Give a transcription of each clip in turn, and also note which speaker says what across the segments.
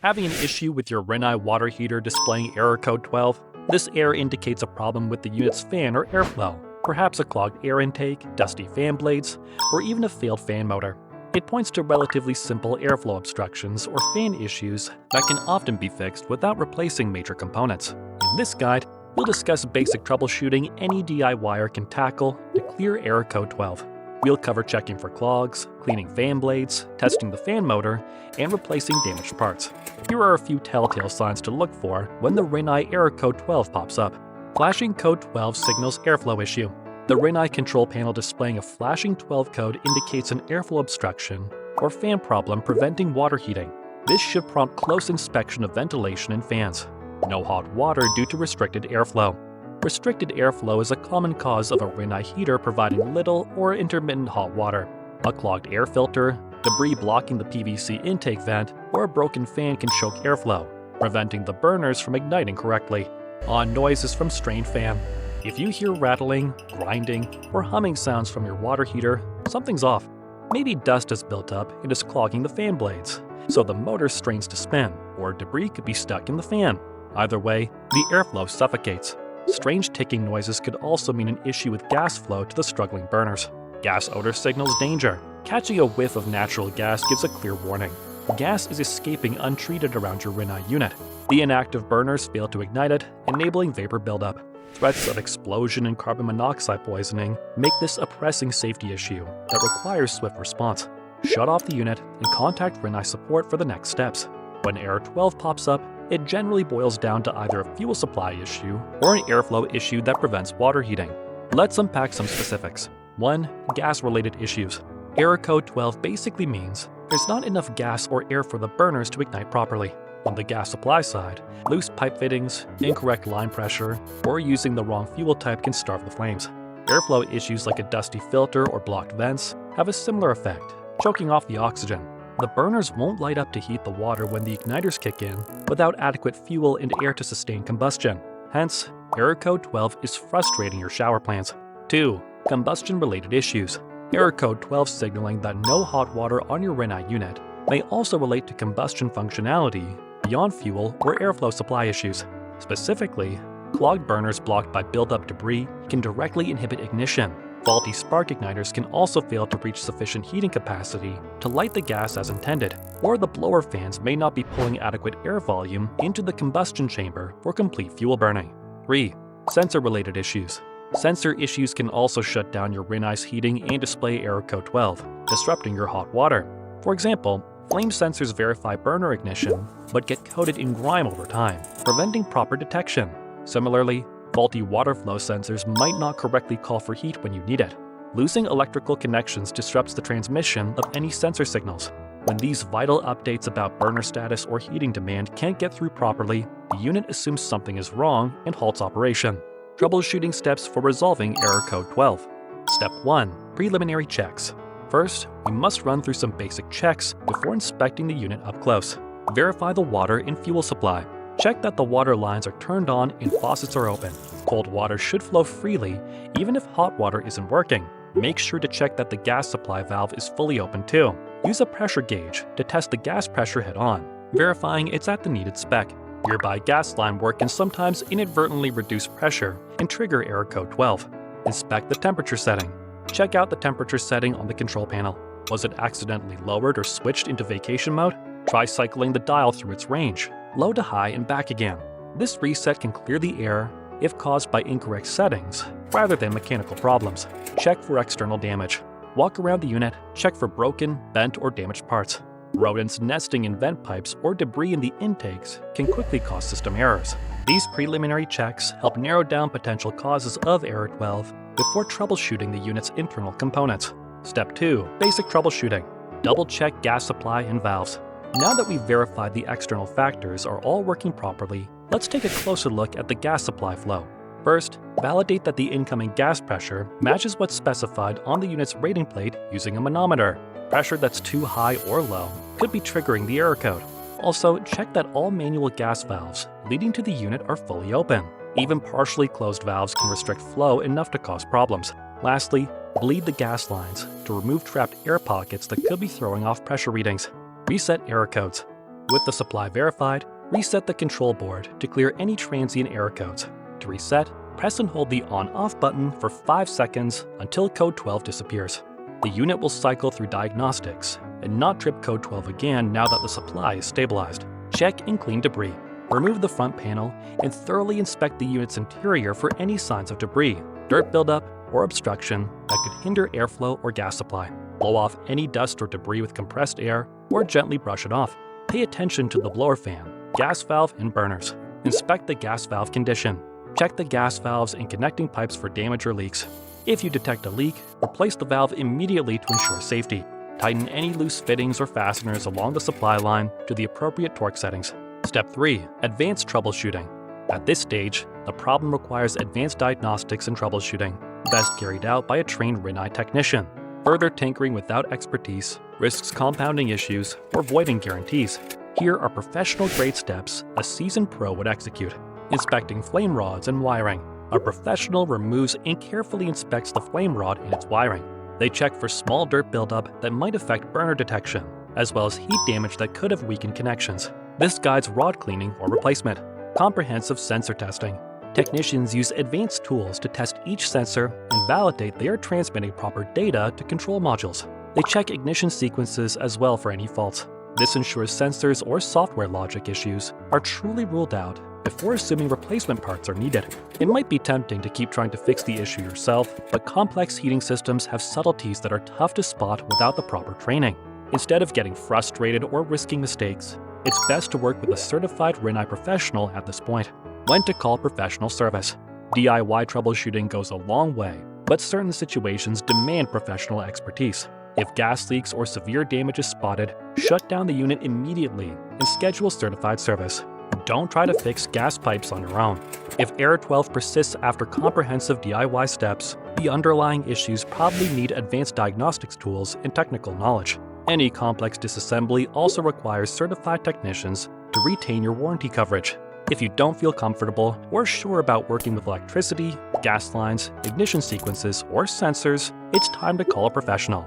Speaker 1: Having an issue with your Rinnai water heater displaying error code 12? This error indicates a problem with the unit's fan or airflow, perhaps a clogged air intake, dusty fan blades, or even a failed fan motor. It points to relatively simple airflow obstructions or fan issues that can often be fixed without replacing major components. In this guide, we'll discuss basic troubleshooting any DIYer can tackle to clear error code 12. We'll cover checking for clogs, cleaning fan blades, testing the fan motor, and replacing damaged parts. Here are a few telltale signs to look for when the Rinnai error code 12 pops up. Flashing code 12 signals airflow issue. The Rinnai control panel displaying a flashing 12 code indicates an airflow obstruction or fan problem preventing water heating. This should prompt close inspection of ventilation and fans. No hot water due to restricted airflow. Restricted airflow is a common cause of a Rinnai heater providing little or intermittent hot water. A clogged air filter, debris blocking the PVC intake vent, or a broken fan can choke airflow, preventing the burners from igniting correctly. Odd noises from strained fan. If you hear rattling, grinding, or humming sounds from your water heater, something's off. Maybe dust has built up and is clogging the fan blades, so the motor strains to spin, or debris could be stuck in the fan. Either way, the airflow suffocates. Strange ticking noises could also mean an issue with gas flow to the struggling burners. Gas odor signals danger. Catching a whiff of natural gas gives a clear warning. Gas is escaping untreated around your Rinnai unit. The inactive burners fail to ignite it, enabling vapor buildup. Threats of explosion and carbon monoxide poisoning make this a pressing safety issue that requires swift response. Shut off the unit and contact Rinnai support for the next steps. When error 12 pops up, it generally boils down to either a fuel supply issue or an airflow issue that prevents water heating. Let's unpack some specifics. 1. Gas-related issues. Error code 12 basically means there's not enough gas or air for the burners to ignite properly. On the gas supply side, loose pipe fittings, incorrect line pressure, or using the wrong fuel type can starve the flames. Airflow issues like a dusty filter or blocked vents have a similar effect, choking off the oxygen. The burners won't light up to heat the water when the igniters kick in without adequate fuel and air to sustain combustion. Hence, error code 12 is frustrating your shower plans. 2. Combustion-related issues. Error code 12 signaling that no hot water on your Rinnai unit may also relate to combustion functionality beyond fuel or airflow supply issues. Specifically, clogged burners blocked by buildup debris can directly inhibit ignition. Faulty spark igniters can also fail to reach sufficient heating capacity to light the gas as intended, or the blower fans may not be pulling adequate air volume into the combustion chamber for complete fuel burning. 3. Sensor-related issues. Sensor issues can also shut down your Rinnai's heating and display error code 12, disrupting your hot water. For example, flame sensors verify burner ignition, but get coated in grime over time, preventing proper detection. Similarly, faulty water flow sensors might not correctly call for heat when you need it. Losing electrical connections disrupts the transmission of any sensor signals. When these vital updates about burner status or heating demand can't get through properly, the unit assumes something is wrong and halts operation. Troubleshooting steps for resolving error code 12. Step 1. Preliminary checks. First, we must run through some basic checks before inspecting the unit up close. Verify the water and fuel supply. Check that the water lines are turned on and faucets are open. Cold water should flow freely even if hot water isn't working. Make sure to check that the gas supply valve is fully open too. Use a pressure gauge to test the gas pressure head-on, verifying it's at the needed spec. Nearby gas line work can sometimes inadvertently reduce pressure and trigger error code 12. Inspect the temperature setting. Check out the temperature setting on the control panel. Was it accidentally lowered or switched into vacation mode? Try cycling the dial through its range, low to high and back again. This reset can clear the air if caused by incorrect settings rather than mechanical problems. Check for external damage. Walk around the unit, check for broken, bent, or damaged parts. Rodents nesting in vent pipes or debris in the intakes can quickly cause system errors. These preliminary checks help narrow down potential causes of error 12 before troubleshooting the unit's internal components. Step 2. Basic troubleshooting. Double-check gas supply and valves. Now that we've verified the external factors are all working properly, let's take a closer look at the gas supply flow. First, validate that the incoming gas pressure matches what's specified on the unit's rating plate using a manometer. Pressure that's too high or low could be triggering the error code. Also, check that all manual gas valves leading to the unit are fully open. Even partially closed valves can restrict flow enough to cause problems. Lastly, bleed the gas lines to remove trapped air pockets that could be throwing off pressure readings. Reset error codes. With the supply verified, reset the control board to clear any transient error codes. To reset, press and hold the on-off button for 5 seconds until code 12 disappears. The unit will cycle through diagnostics and not trip code 12 again now that the supply is stabilized. Check and clean debris. Remove the front panel and thoroughly inspect the unit's interior for any signs of debris, dirt buildup, or obstruction that could hinder airflow or gas supply. Blow off any dust or debris with compressed air or gently brush it off. Pay attention to the blower fan, gas valve, and burners. Inspect the gas valve condition. Check the gas valves and connecting pipes for damage or leaks. If you detect a leak, replace the valve immediately to ensure safety. Tighten any loose fittings or fasteners along the supply line to the appropriate torque settings. Step 3. Advanced troubleshooting. At this stage, the problem requires advanced diagnostics and troubleshooting, best carried out by a trained Rinnai technician. Further tinkering without expertise risks compounding issues or voiding guarantees. Here are professional-grade steps a seasoned pro would execute. Inspecting flame rods and wiring. A professional removes and carefully inspects the flame rod and its wiring. They check for small dirt buildup that might affect burner detection, as well as heat damage that could have weakened connections. This guides rod cleaning or replacement. Comprehensive sensor testing. Technicians use advanced tools to test each sensor and validate they are transmitting proper data to control modules. They check ignition sequences as well for any faults. This ensures sensors or software logic issues are truly ruled out before assuming replacement parts are needed. It might be tempting to keep trying to fix the issue yourself, but complex heating systems have subtleties that are tough to spot without the proper training. Instead of getting frustrated or risking mistakes, it's best to work with a certified Rinnai professional at this point. When to call professional service. DIY troubleshooting goes a long way, but certain situations demand professional expertise. If gas leaks or severe damage is spotted, shut down the unit immediately and schedule certified service. Don't try to fix gas pipes on your own. If error 12 persists after comprehensive DIY steps, the underlying issues probably need advanced diagnostics tools and technical knowledge. Any complex disassembly also requires certified technicians to retain your warranty coverage. If you don't feel comfortable or sure about working with electricity, gas lines, ignition sequences, or sensors, it's time to call a professional.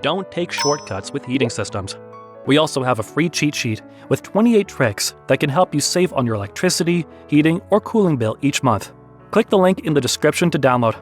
Speaker 1: Don't take shortcuts with heating systems. We also have a free cheat sheet with 28 tricks that can help you save on your electricity, heating, or cooling bill each month. Click the link in the description to download.